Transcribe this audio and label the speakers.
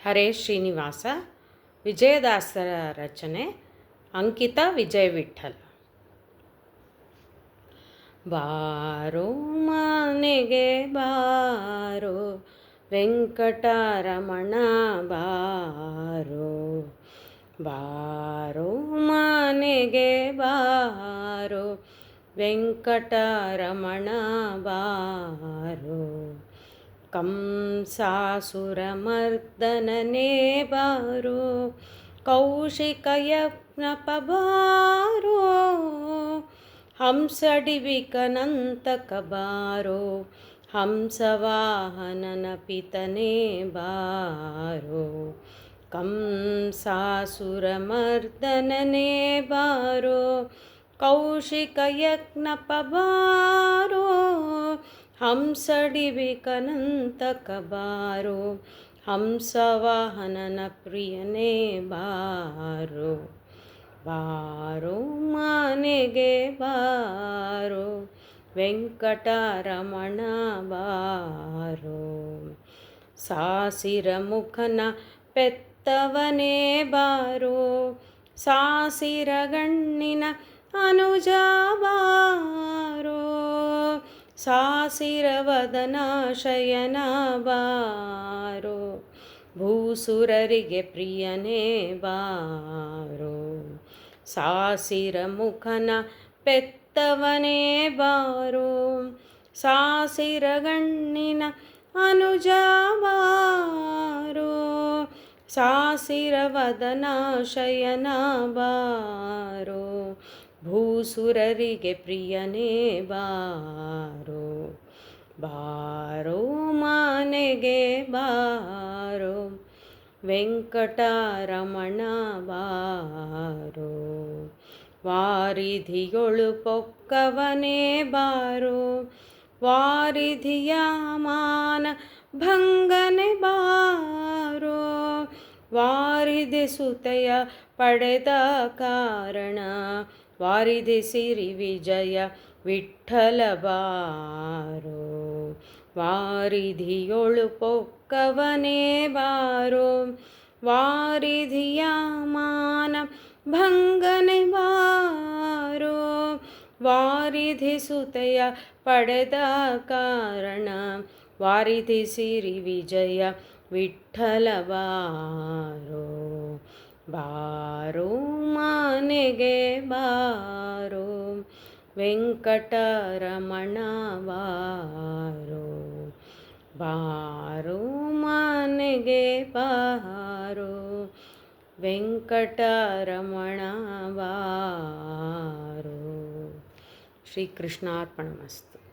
Speaker 1: ಹರೇ ಶ್ರೀನಿವಾಸ. ವಿಜಯದಾಸರ ರಚನೆ. ಅಂಕಿತ ವಿಜಯ ವಿಠ್ಠಲ. ಬಾರೋ ಮನೆಗೆ ಬಾರೋ ವೆಂಕಟರಮಣ ಬಾರೋ, ಬಾರೋ ಮನೆಗೆ ಬಾರೋ ವೆಂಕಟರಮಣ ಬಾರೋ, ಕಂಸಾಸುರಮರ್ದನನೇ ಬಾರೋ ಕೌಶಿಕಯಜ್ಞಪ ಬಾರೋ, ಹಂಸಡಿವಿಕನಂತಕ ಬಾರೋ ಹಂಸವಾಹನನ ಪಿತನೇ ಬಾರೋ, ಕಂಸಾಸುರಮರ್ದನನೇ ಬಾರೋ ಕೌಶಿಕಯಜ್ಞಪ ಬಾರೋ, ಹಂಸಡಿವಿಕನಂತಕ ಬಾರೋ ಹಂಸವಾಹನನ ಪ್ರಿಯನೇ ಬಾರೋ, ಬಾರೋ ಮನೆಗೆ ಬಾರೋ ವೆಂಕಟರಮಣ ಬಾರೋ, ಸಾಸಿರ ಮುಖನ ಪೆತ್ತವನೇ ಬಾರೋ ಸಾಸಿರ ಗಣ್ಣಿನ ಅನುಜ ಬಾರೋ, ಸಾಸಿರ ವದನ ಶಯನ ಬಾರೋ ಭೂಸುರರಿಗೆ ಪ್ರಿಯನೇ ಬಾರೋ, ಸಾಸಿರ ಮುಖನ ಪೆತ್ತವನೇ ಬಾರೋ ಸಾಸಿರ ಗಣ್ಣಿನ ಅನುಜ ಬಾರೋ, ಸಾಸಿರ ವದನ ಶಯನ ಬಾರೋ ಭೂಸುರರಿಗೆ ಪ್ರಿಯನೇ ಬಾರೋ, ಬಾರೋ ಮನೆಗೆ ಬಾರೋ ವೆಂಕಟರಮಣ ಬಾರೋ, ವಾರಿಧಿಯೊಳು ಪೊಕ್ಕವನೇ ಬಾರೋ ವಾರಿಧಿಯ ಮಾನ ಭಂಗನೆ ಬಾರೋ, ವಾರಿಧಿ ಸುತೆಯ ಪಡೆದ ಕಾರಣ ವಾರಿಧಿ ಸಿರಿ ವಿಜಯ ವಿಠ್ಠಲ ಬಾರೋ, ವಾರಿಧಿಯೊಳು ಪೊಕ್ಕವನೇ ಬಾರೋ ವಾರಿಧಿಯ ಮಾನ ಭಂಗನೆ ಬಾರೋ, ವಾರಿಧಿ ಸುತೆಯ ಪಡೆದ ಕಾರಣ ವಾರಿಧಿ ಸಿರಿ ವಿಜಯ ವಿಠ್ಠಲ ಬಾರೋ, ಬಾರೋ ಮನೆಗೆ ಬಾರೋ ವೆಂಕಟರಮಣ ಬಾರೋ, ಬಾರೋ ಮನೆಗೆ ಬಾರೋ ವೆಂಕಟರಮಣ ಬಾರೋ. ಶ್ರೀಕೃಷ್ಣಾರ್ಪಣಮಸ್ತು.